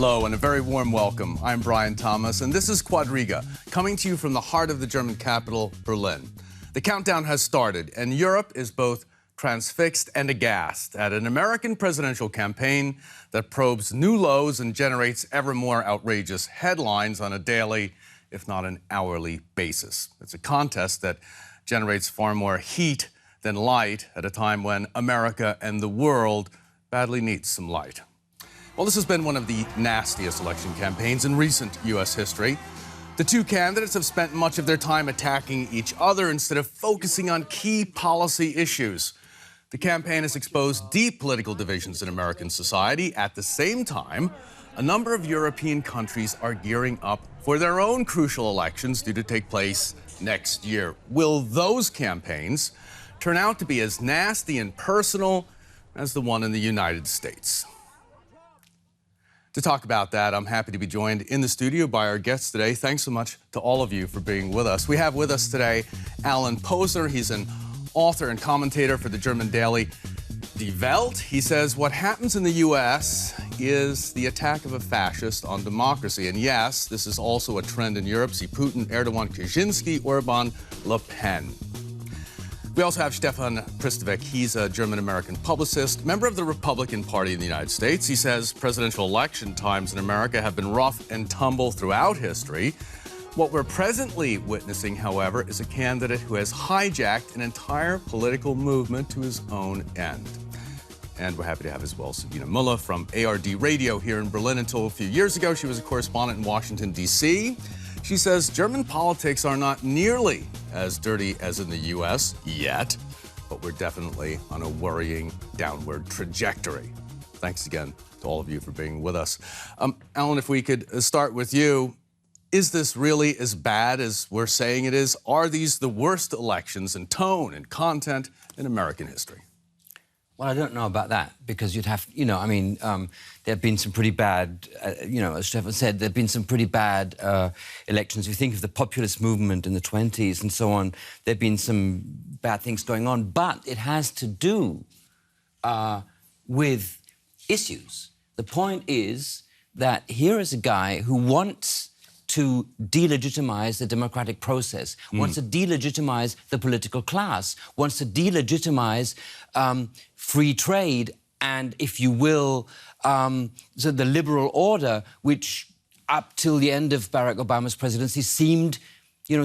Hello and a very warm welcome. I'm Brian Thomas and this is Quadriga, coming to you from the heart of the German capital, Berlin. The countdown has started and Europe is both transfixed and aghast at an American presidential campaign that probes new lows and generates ever more outrageous headlines on a daily, if not an hourly basis. It's a contest that generates far more heat than light at a time when America and the world badly needs some light. Well, this has been one of the nastiest election campaigns in recent U.S. history. The two candidates have spent much of their time attacking each other instead of focusing on key policy issues. The campaign has exposed deep political divisions in American society. At the same time, a number of European countries are gearing up for their own crucial elections due to take place next year. Will those campaigns turn out to be as nasty and personal as the one in the United States? To talk about that, I'm happy to be joined in the studio by our guests today. Thanks so much to all of you for being with us. We have with us today Alan Posner. He's an author and commentator for the German daily Die Welt. He says what happens in the U.S. is the attack of a fascist on democracy. And yes, this is also a trend in Europe. See Putin, Erdogan, Kaczynski, Orban, Le Pen. We also have Stefan Pristevec. He's a German-American publicist, member of the Republican Party in the United States. He says presidential election times in America have been rough and tumble throughout history. What we're presently witnessing, however, is a candidate who has hijacked an entire political movement to his own end. And we're happy to have as well Sabine Müller from ARD Radio here in Berlin. Until a few years ago, she was a correspondent in Washington, D.C. She says German politics are not nearly as dirty as in the U.S. yet, but we're definitely on a worrying downward trajectory. Thanks again to all of you for being with us. Alan, if we could start with you, is this really as bad as we're saying it is? Are these the worst elections in tone and content in American history? Well, I don't know about that, because you'd have, there have been some pretty bad, as Stefan said, there have been some pretty bad elections. If you think of the populist movement in the 20s and so on, there have been some bad things going on. But it has to do with issues. The point is that here is a guy who wants to delegitimize the democratic process, wants to delegitimize the political class, wants to delegitimize free trade and, if you will, the liberal order, which up till the end of Barack Obama's presidency seemed,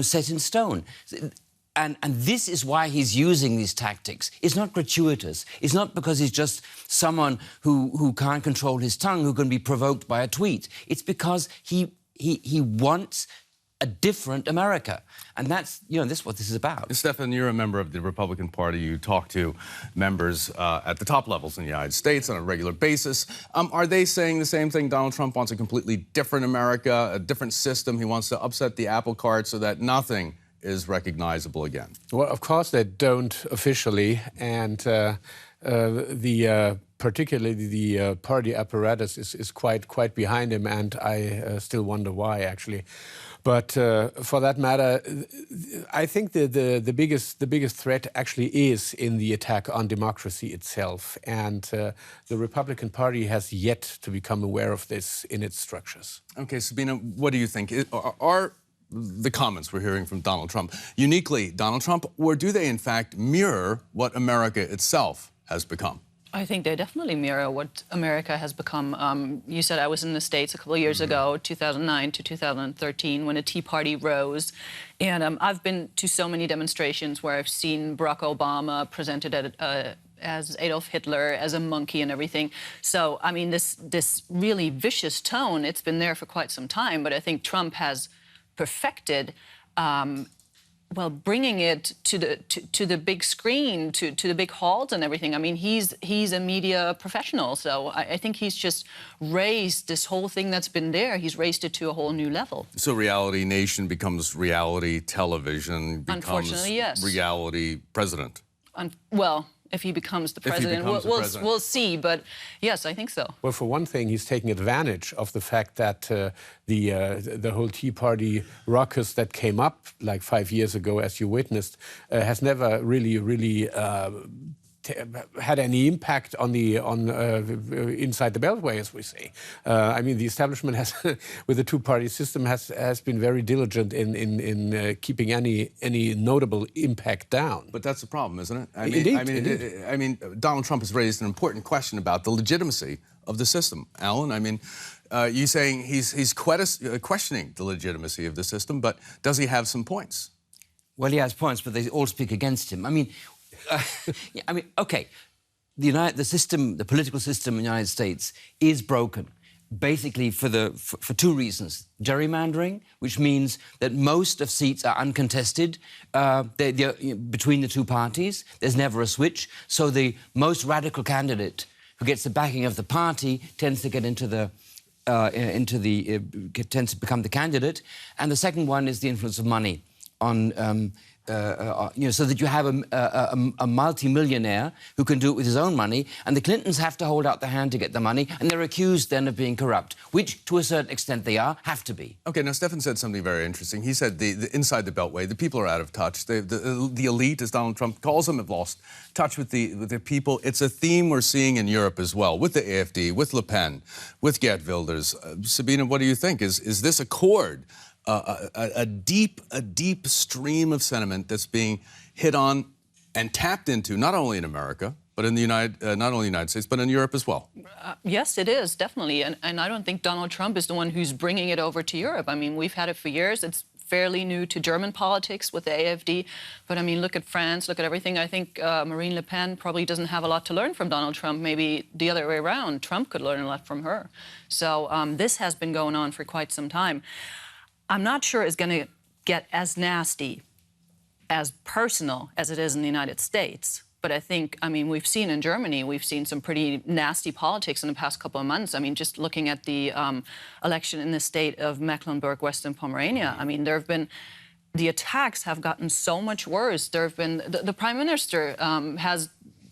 set in stone. And this is why he's using these tactics. It's not gratuitous. It's not because he's just someone who can't control his tongue, who can be provoked by a tweet. It's because he wants a different America. And that's, this is what this is about. Stefan, you're a member of the Republican Party. You talk to members at the top levels in the United States on a regular basis. Are they saying the same thing? Donald Trump wants a completely different America, a different system. He wants to upset the apple cart so that nothing is recognizable again. Well, of course they don't officially. And particularly the party apparatus is quite behind him, and I still wonder why, actually. But for that matter, I think the biggest threat actually is in the attack on democracy itself, and the Republican Party has yet to become aware of this in its structures. Okay, Sabina, what do you think? Are the comments we're hearing from Donald Trump uniquely Donald Trump, or do they in fact mirror what America itself has become? I think they definitely mirror what America has become. You said I was in the States a couple of years ago, 2009 to 2013, when the Tea Party rose. And I've been to so many demonstrations where I've seen Barack Obama presented as Adolf Hitler, as a monkey and everything. So, I mean, this really vicious tone, it's been there for quite some time, but I think Trump has perfected bringing it to the big screen, to the big halls and everything. I mean, he's a media professional, so I think he's just raised this whole thing that's been there. He's raised it to a whole new level. So Reality Nation becomes reality television, becomes unfortunately, yes. Reality president. Well, if he becomes the president, we'll see. But yes, I think so. Well, for one thing, he's taking advantage of the fact that the whole Tea Party ruckus that came up like 5 years ago, as you witnessed, has never really had any impact on inside the Beltway, as we say. I mean, the establishment has, with the two-party system, has been very diligent in keeping any notable impact down. But that's the problem, isn't it? Indeed. I mean, Donald Trump has raised an important question about the legitimacy of the system. Alan, I mean, you saying he's questioning the legitimacy of the system, but does he have some points? Well, he has points, but they all speak against him. I mean, okay, the political system in the United States is broken, basically for two reasons: gerrymandering, which means that most of seats are uncontested between the two parties. There's never a switch, so the most radical candidate who gets the backing of the party tends to get tends to become the candidate. And the second one is the influence of money on, so that you have a multi-millionaire who can do it with his own money, and the Clintons have to hold out their hand to get the money, and they're accused then of being corrupt, which, to a certain extent, they have to be. Okay, now Stefan said something very interesting. He said the inside the Beltway, the people are out of touch. The elite, as Donald Trump calls them, have lost touch with the people. It's a theme we're seeing in Europe as well, with the AfD, with Le Pen, with Geert Wilders. Sabina, what do you think? Is this a chord? A deep stream of sentiment that's being hit on and tapped into, not only in America, but in not only the United States, but in Europe as well. Yes, it is, definitely. And I don't think Donald Trump is the one who's bringing it over to Europe. I mean, we've had it for years. It's fairly new to German politics with the AfD. But, I mean, look at France, look at everything. I think Marine Le Pen probably doesn't have a lot to learn from Donald Trump. Maybe the other way around. Trump could learn a lot from her. So this has been going on for quite some time. I'm not sure it's going to get as nasty, as personal as it is in the United States. But I think, I mean, we've seen in Germany, we've seen some pretty nasty politics in the past couple of months. I mean, just looking at the election in the state of Mecklenburg-Western Pomerania, I mean, the attacks have gotten so much worse. There have been, the Prime Minister has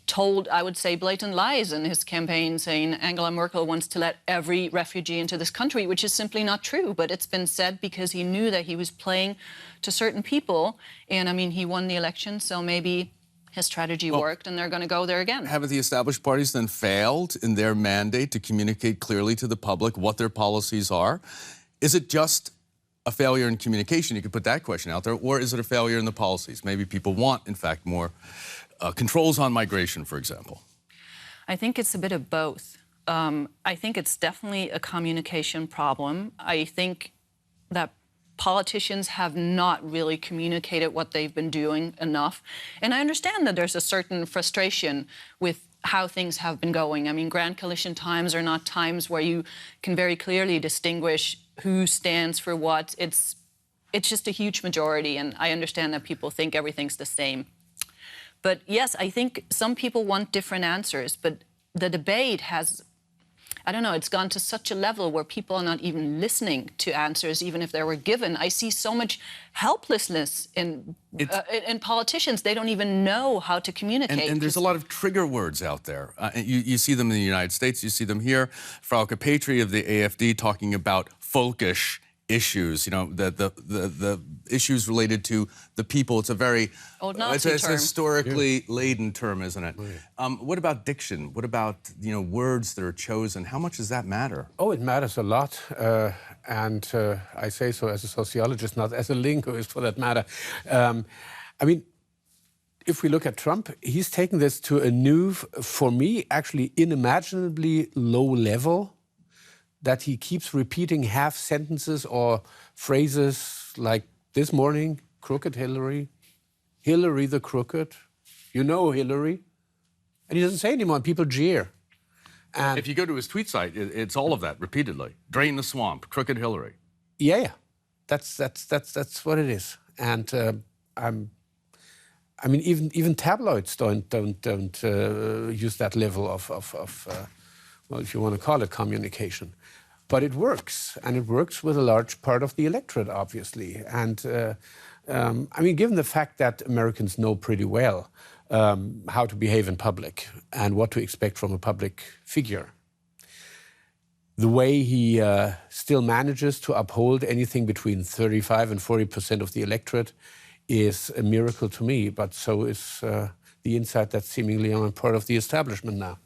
told, I would say, blatant lies in his campaign, saying Angela Merkel wants to let every refugee into this country, which is simply not true. But it's been said because he knew that he was playing to certain people. And, I mean, he won the election, so maybe his strategy worked, and they're going to go there again. Haven't the established parties then failed in their mandate to communicate clearly to the public what their policies are? Is it just a failure in communication? You could put that question out there. Or is it a failure in the policies? Maybe people want, in fact, more controls on migration, for example. I think it's a bit of both. I think it's definitely a communication problem. I think that politicians have not really communicated what they've been doing enough. And I understand that there's a certain frustration with how things have been going. I mean, Grand Coalition times are not times where you can very clearly distinguish who stands for what. It's just a huge majority, and I understand that people think everything's the same. But yes, I think some people want different answers, but the debate has, I don't know, it's gone to such a level where people are not even listening to answers, even if they were given. I see so much helplessness in politicians. They don't even know how to communicate. And there's a lot of trigger words out there. You see them in the United States, you see them here. Frauke Petry of the AfD talking about folkish issues, you know, the issues related to the people. It's a very Nazi it's a term. historically laden term, isn't it? What about diction? What about, you know, words that are chosen? How much does that matter? Oh, it matters a lot. And I say so as a sociologist, not as a linguist, for that matter. I mean, if we look at Trump, he's taken this to a new, for me, actually unimaginably low level, that he keeps repeating half sentences or phrases like this morning, crooked Hillary, Hillary the crooked, you know Hillary. And he doesn't say anymore, and people jeer. And if you go to his tweet site, it's all of that repeatedly. Drain the swamp, crooked Hillary. Yeah. That's what it is. And I mean, even tabloids don't use that level of well, if you want to call it communication. But it works, and it works with a large part of the electorate, obviously. And I mean, given the fact that Americans know pretty well how to behave in public and what to expect from a public figure, the way he still manages to uphold anything between 35% and 40% of the electorate is a miracle to me, but so is the the insight that seemingly I'm a part of the establishment now.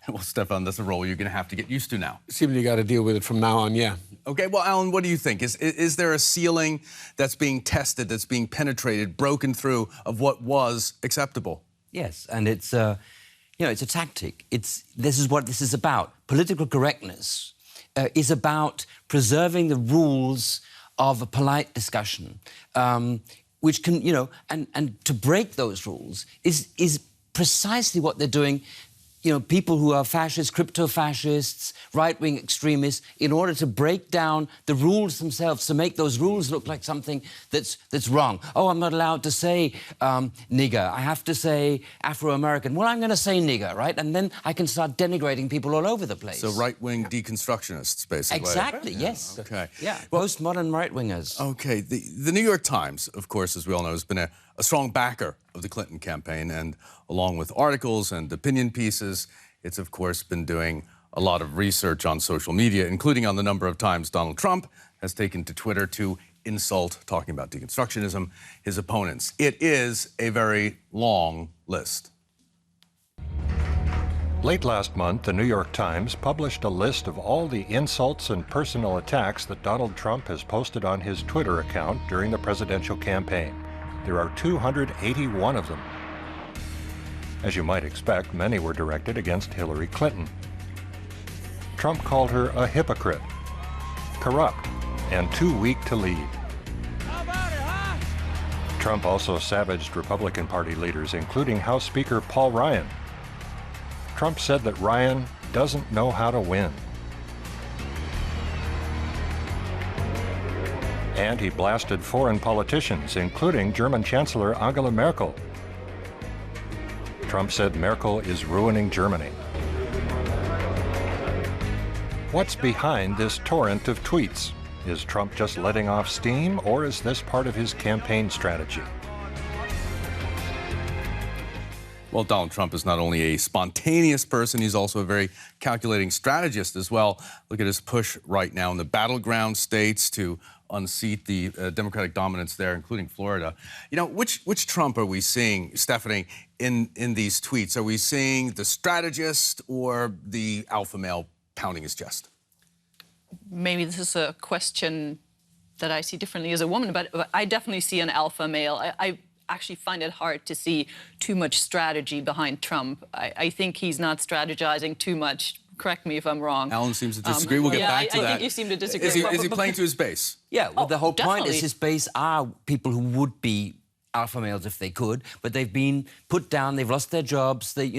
Well, Stefan, that's a role you're going to have to get used to now. Seemingly got to deal with it from now on, yeah. Okay, well, Alan, what do you think? Is there a ceiling that's being tested, that's being penetrated, broken through of what was acceptable? Yes, and it's it's a tactic. This is what this is about. Political correctness is about preserving the rules of a polite discussion, which can, and to break those rules is precisely what they're doing. People who are fascists, crypto-fascists, right-wing extremists, in order to break down the rules themselves, to make those rules look like something that's wrong. Oh, I'm not allowed to say nigger. I have to say Afro-American. Well, I'm going to say nigger, right? And then I can start denigrating people all over the place. So right-wing deconstructionists, basically. Exactly, yes. Okay. Yeah, postmodern right-wingers. Okay. The New York Times, of course, as we all know, has been a strong backer of the Clinton campaign, and along with articles and opinion pieces, it's of course been doing a lot of research on social media, including on the number of times Donald Trump has taken to Twitter to insult, talking about deconstructionism, his opponents. It is a very long list. Late last month, the New York Times published a list of all the insults and personal attacks that Donald Trump has posted on his Twitter account during the presidential campaign. There are 281 of them. As you might expect, many were directed against Hillary Clinton. Trump called her a hypocrite, corrupt, and too weak to lead. Trump also savaged Republican Party leaders, including House Speaker Paul Ryan. Trump said that Ryan doesn't know how to win. And he blasted foreign politicians, including German Chancellor Angela Merkel. Trump said Merkel is ruining Germany. What's behind this torrent of tweets? Is Trump just letting off steam, or is this part of his campaign strategy? Well, Donald Trump is not only a spontaneous person, he's also a very calculating strategist as well. Look at his push right now in the battleground states to unseat the Democratic dominance there, including Florida. Which Trump are we seeing, Stephanie, in these tweets? Are we seeing the strategist or the alpha male pounding his chest? Maybe this is a question that I see differently as a woman, but I definitely see an alpha male. I actually find it hard to see too much strategy behind Trump. I think he's not strategizing too much. Correct me if I'm wrong. Alan seems to disagree. We'll get back to that. I think you seem to disagree. Is he playing to his base? Yeah, well, the whole point definitely. is his base are people who would be alpha males if they could, but they've been put down, they've lost their jobs, they're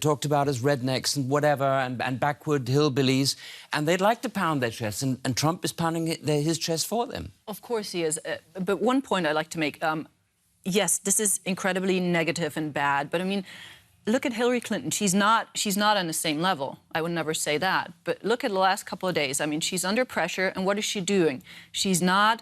talked about as rednecks and whatever, and backward hillbillies, and they'd like to pound their chests, and Trump is pounding his chest for them. Of course he is. But one point I'd like to make, yes, this is incredibly negative and bad, but I mean, look at Hillary Clinton. She's not on the same level. I would never say that. But look at the last couple of days. I mean, she's under pressure, and what is she doing? She's not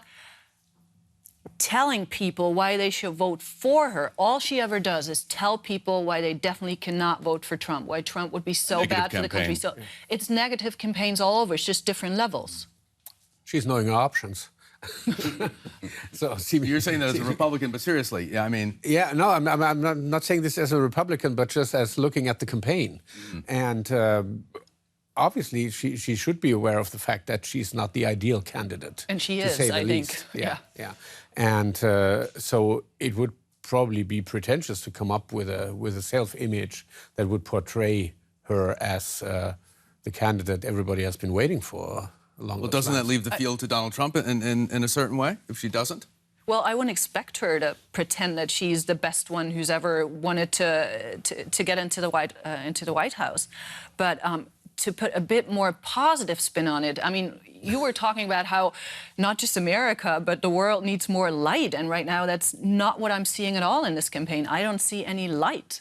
telling people why they should vote for her. All she ever does is tell people why they definitely cannot vote for Trump, why Trump would be so Negative bad for the country. campaign. So it's negative campaigns all over. It's just different levels. She's knowing her options. So You're saying that as a Republican, but seriously, yeah, I mean... Yeah, no, I'm not saying this as a Republican, but just as looking at the campaign. And obviously, she should be aware of the fact that she's not the ideal candidate. And she to is, say the I think. least. Yeah. And so it would probably be pretentious to come up with a self-image that would portray her as the candidate everybody has been waiting for. Well, doesn't that leave the field to Donald Trump in a certain way, if she doesn't? Well, I wouldn't expect her to pretend that she's the best one who's ever wanted to get into the White House, but to put a bit more positive spin on it. I mean, you were talking about how not just America, but the world needs more light, and right now that's not what I'm seeing at all in this campaign. I don't see any light.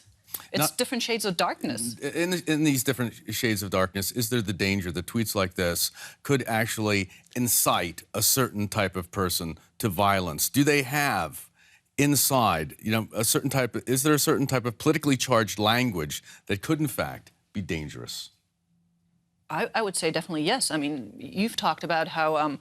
It's different shades of darkness. In these different shades of darkness, is there the danger that tweets like this could actually incite a certain type of person to violence? Do they have inside, a certain type is there a certain type of politically charged language that could, in fact, be dangerous? I would say definitely yes. I mean, you've talked about how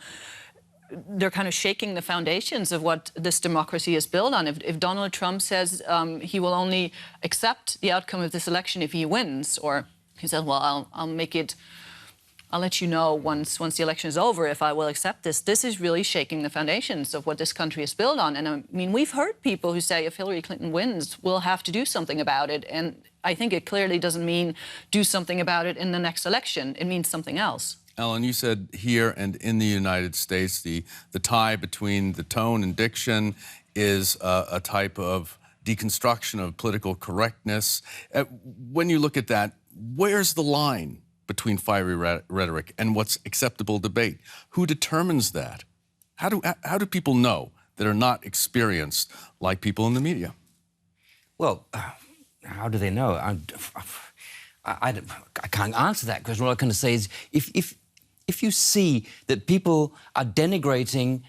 they're kind of shaking the foundations of what this democracy is built on. If Donald Trump says he will only accept the outcome of this election if he wins, or he says, well, I'll let you know once the election is over if I will accept this. This is really shaking the foundations of what this country is built on. And I mean, we've heard people who say if Hillary Clinton wins, we'll have to do something about it. And I think it clearly doesn't mean do something about it in the next election. It means something else. Ellen, you said here and in the United States, the tie between the tone and diction is a type of deconstruction of political correctness. When you look at that, where's the line between fiery rhetoric and what's acceptable debate? Who determines that? How do people know that are not experienced like people in the media? Well, how do they know? I can't answer that question. All I can say is if you see that people are denigrating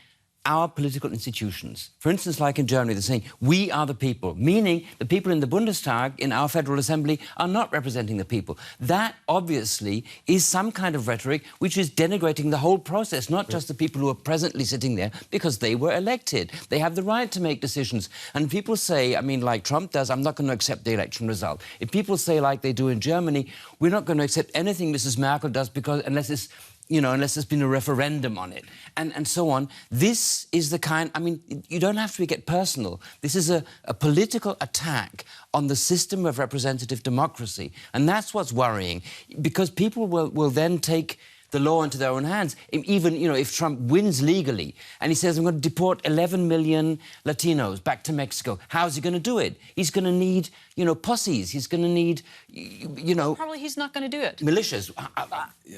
our political institutions, for instance, like in Germany, they're saying, we are the people, meaning the people in the Bundestag, in our federal assembly, are not representing the people. That, obviously, is some kind of rhetoric which is denigrating the whole process, not just the people who are presently sitting there, because they were elected. They have the right to make decisions. And people say, I mean, like Trump does, I'm not going to accept the election result. If people say, like they do in Germany, we're not going to accept anything Mrs. Merkel does because unless there's been a referendum on it, and so on. This is the kind, I mean, you don't have to get personal. This is a political attack on the system of representative democracy. And that's what's worrying, because people will then take the law into their own hands. Even, if Trump wins legally and he says, I'm going to deport 11 million Latinos back to Mexico, how's he going to do it? He's going to need, posses. He's going to need, Probably he's not going to do it. Militias.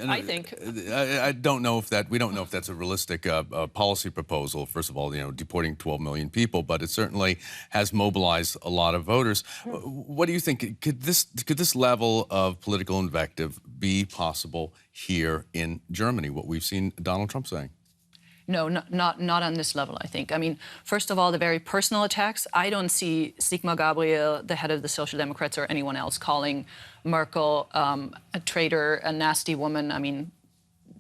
I think. I don't know if we don't know if that's a realistic policy proposal. First of all, deporting 12 million people, but it certainly has mobilized a lot of voters. What do you think? Could this level of political invective be possible here in Germany, what we've seen Donald Trump saying? No, not on this level, I think. I mean, first of all, the very personal attacks. I don't see Sigmar Gabriel, the head of the Social Democrats, or anyone else calling Merkel a traitor, a nasty woman. I mean,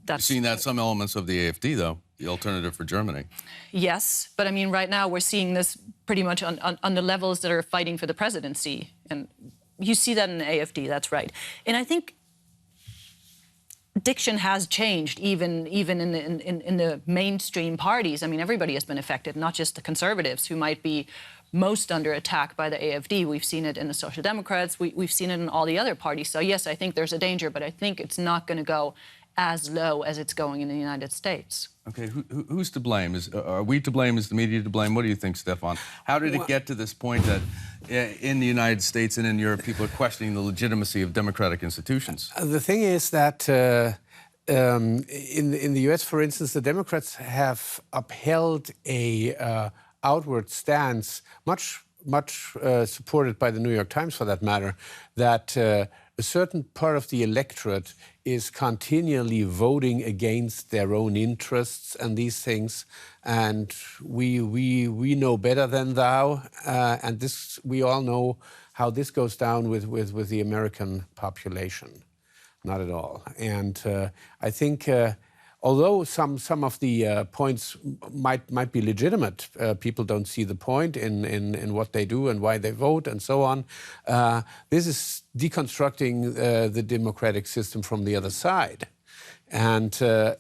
that's... You've seen that some elements of the AfD, though, the Alternative for Germany. Yes, but I mean, right now we're seeing this pretty much on the levels that are fighting for the presidency. And you see that in the AfD, that's right. And I think diction has changed, even in the mainstream parties. I mean, everybody has been affected, not just the conservatives, who might be most under attack by the AfD. We've seen it in the Social Democrats. We've seen it in all the other parties. So, yes, I think there's a danger, but I think it's not going to go as low as it's going in the United States. Okay, who's to blame? Are we to blame? Is the media to blame? What do you think, Stefan? How did it get to this point that in the United States and in Europe, people are questioning the legitimacy of democratic institutions? The thing is that in the US, for instance, the Democrats have upheld a outward stance, much supported by the New York Times, for that matter, that a certain part of the electorate is continually voting against their own interests and these things, and we know better than thou, and this we all know how this goes down with the American population. Not at all. And I think, although some of the points might be legitimate, people don't see the point in what they do and why they vote and so on. This is deconstructing the democratic system from the other side. And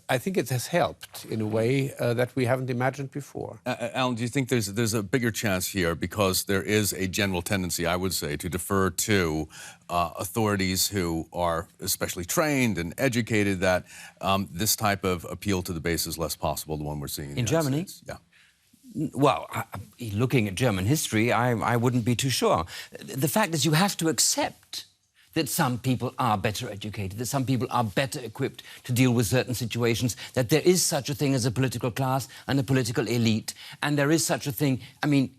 I think it has helped in a way that we haven't imagined before. Alan, do you think there's a bigger chance here, because there is a general tendency, I would say, to defer to authorities who are especially trained and educated, that this type of appeal to the base is less possible, the one we're seeing in Germany? States? Yeah. Well, looking at German history, I wouldn't be too sure. The fact is, you have to accept that some people are better educated, that some people are better equipped to deal with certain situations, that there is such a thing as a political class and a political elite, and there is such a thing, I mean,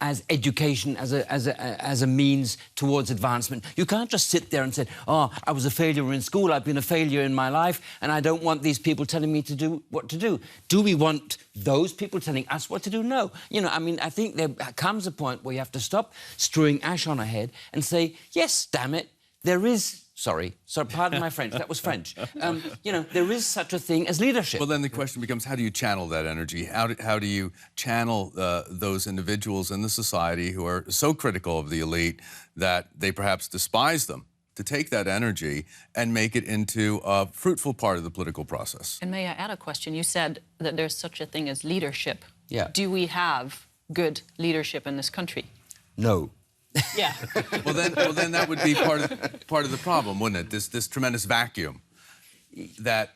as education, as a means towards advancement. You can't just sit there and say, oh, I was a failure in school, I've been a failure in my life, and I don't want these people telling me to do what to do. Do we want those people telling us what to do? No. I mean, I think there comes a point where you have to stop strewing ash on our head and say, yes, damn it, there is Sorry, pardon my French, that was French. You know, there is such a thing as leadership. Well, then the question becomes, how do you channel that energy? How do you channel those individuals in the society who are so critical of the elite that they perhaps despise them, to take that energy and make it into a fruitful part of the political process? And may I add a question? You said that there's such a thing as leadership. Yeah. Do we have good leadership in this country? No. Yeah. Well, then that would be part of the problem, wouldn't it? This tremendous vacuum that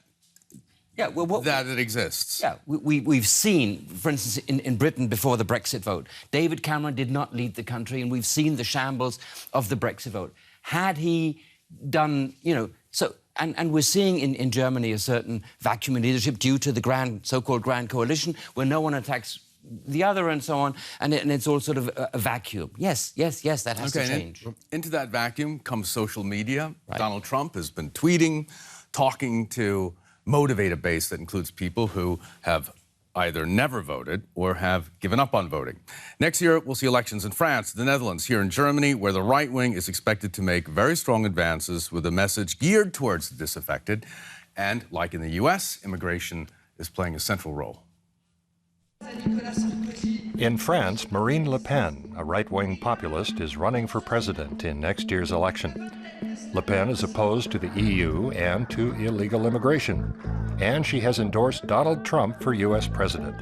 it exists. Yeah, we've seen, for instance, in Britain before the Brexit vote, David Cameron did not lead the country, and we've seen the shambles of the Brexit vote. Had he done, you know, so, and we're seeing in Germany a certain vacuum in leadership due to the so-called grand coalition, where no one attacks the other and so on, and it's all sort of a vacuum. Yes, that has to change. Into that vacuum comes social media. Right. Donald Trump has been tweeting, talking to motivate a base that includes people who have either never voted or have given up on voting. Next year, we'll see elections in France, the Netherlands, here in Germany, where the right wing is expected to make very strong advances with a message geared towards the disaffected. And like in the US, immigration is playing a central role. In France, Marine Le Pen, a right-wing populist, is running for president in next year's election. Le Pen is opposed to the EU and to illegal immigration, and she has endorsed Donald Trump for U.S. president.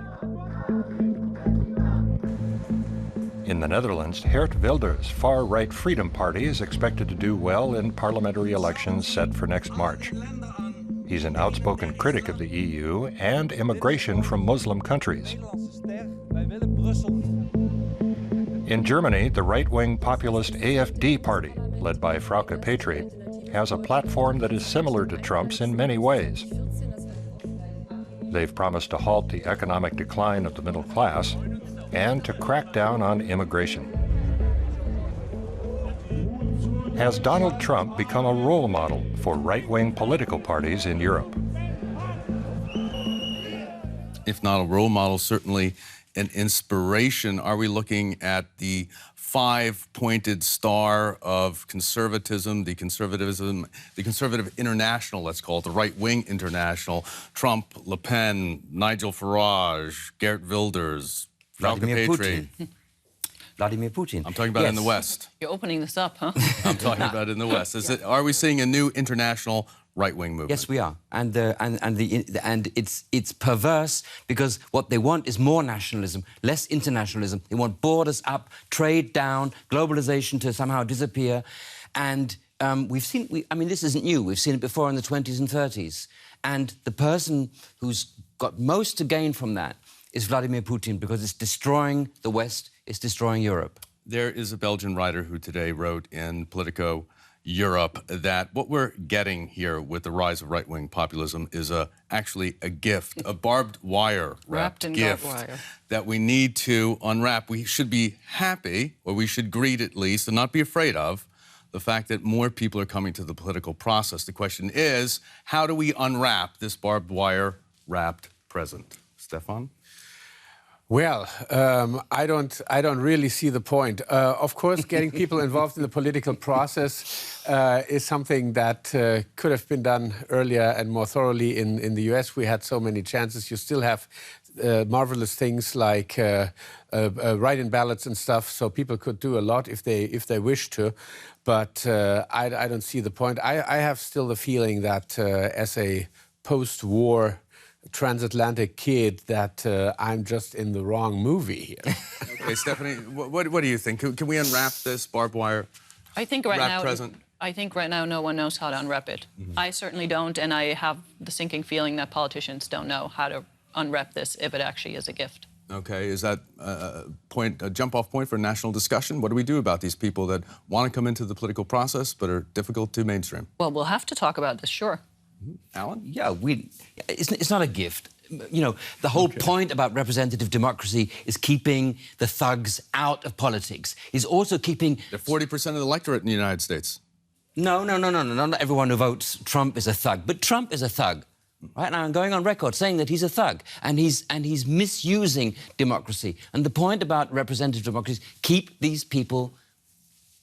In the Netherlands, Geert Wilders' far-right Freedom Party is expected to do well in parliamentary elections set for next March. He's an outspoken critic of the EU and immigration from Muslim countries. In Germany, the right-wing populist AfD party, led by Frauke Petry, has a platform that is similar to Trump's in many ways. They've promised to halt the economic decline of the middle class and to crack down on immigration. Has Donald Trump become a role model for right-wing political parties in Europe? If not a role model, certainly an inspiration. Are we looking at the five-pointed star of conservatism, the conservative international, let's call it, the right-wing international, Trump, Le Pen, Nigel Farage, Geert Wilders, Frauke Petry? Vladimir Putin. I'm talking about in the West. You're opening this up, huh? I'm talking about in the West. Are we seeing a new international right-wing movement? Yes, we are, and it's perverse because what they want is more nationalism, less internationalism. They want borders up, trade down, globalization to somehow disappear, and we've seen. I mean, this isn't new. We've seen it before in the 20s and 30s, and the person who's got most to gain from that is Vladimir Putin, because it's destroying the West, it's destroying Europe. There is a Belgian writer who today wrote in Politico Europe that what we're getting here with the rise of right-wing populism is actually a gift, a barbed wire wrapped gift that we need to unwrap. We should be happy, or we should greet at least, and not be afraid of the fact that more people are coming to the political process. The question is, how do we unwrap this barbed wire wrapped present? Stefan? Well, I don't really see the point. Of course, getting people involved in the political process is something that could have been done earlier and more thoroughly in the US. We had so many chances. You still have marvelous things like write-in ballots and stuff, so people could do a lot if they wish to. But I don't see the point. I have still the feeling that as a post-war transatlantic kid that I'm just in the wrong movie here. Okay, Stephanie, what do you think? Can we unwrap this barbed wire? I think right now, present? I think right now no one knows how to unwrap it. I certainly don't, and I have the sinking feeling that politicians don't know how to unwrap this if it actually is a gift. Okay, is that a jump-off point for national discussion? What do we do about these people that want to come into the political process but are difficult to mainstream? Well, we'll have to talk about this, sure. Alan? Yeah, it's not a gift. You know, the whole point about representative democracy is keeping the thugs out of politics. Is also keeping... They're 40% of the electorate in the United States. No. Not everyone who votes Trump is a thug. But Trump is a thug. Right now, I'm going on record saying that he's a thug. And he's misusing democracy. And the point about representative democracy is keep these people,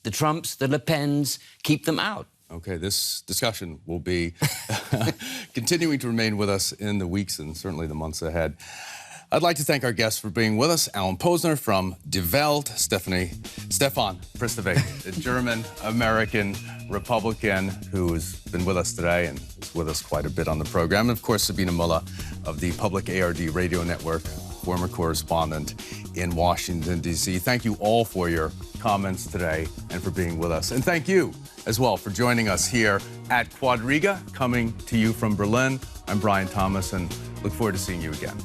the Trumps, the Le Pens, keep them out. Okay, this discussion will be continuing to remain with us in the weeks and certainly the months ahead. I'd like to thank our guests for being with us. Alan Posner from Die Welt, Stefan Pristevec, a German-American Republican who has been with us today and is with us quite a bit on the program. And of course, Sabina Muller of the Public ARD Radio Network, former correspondent in Washington, D.C. Thank you all for your comments today and for being with us. And thank you as well for joining us here at Quadriga, coming to you from Berlin. I'm Brian Thomas and look forward to seeing you again.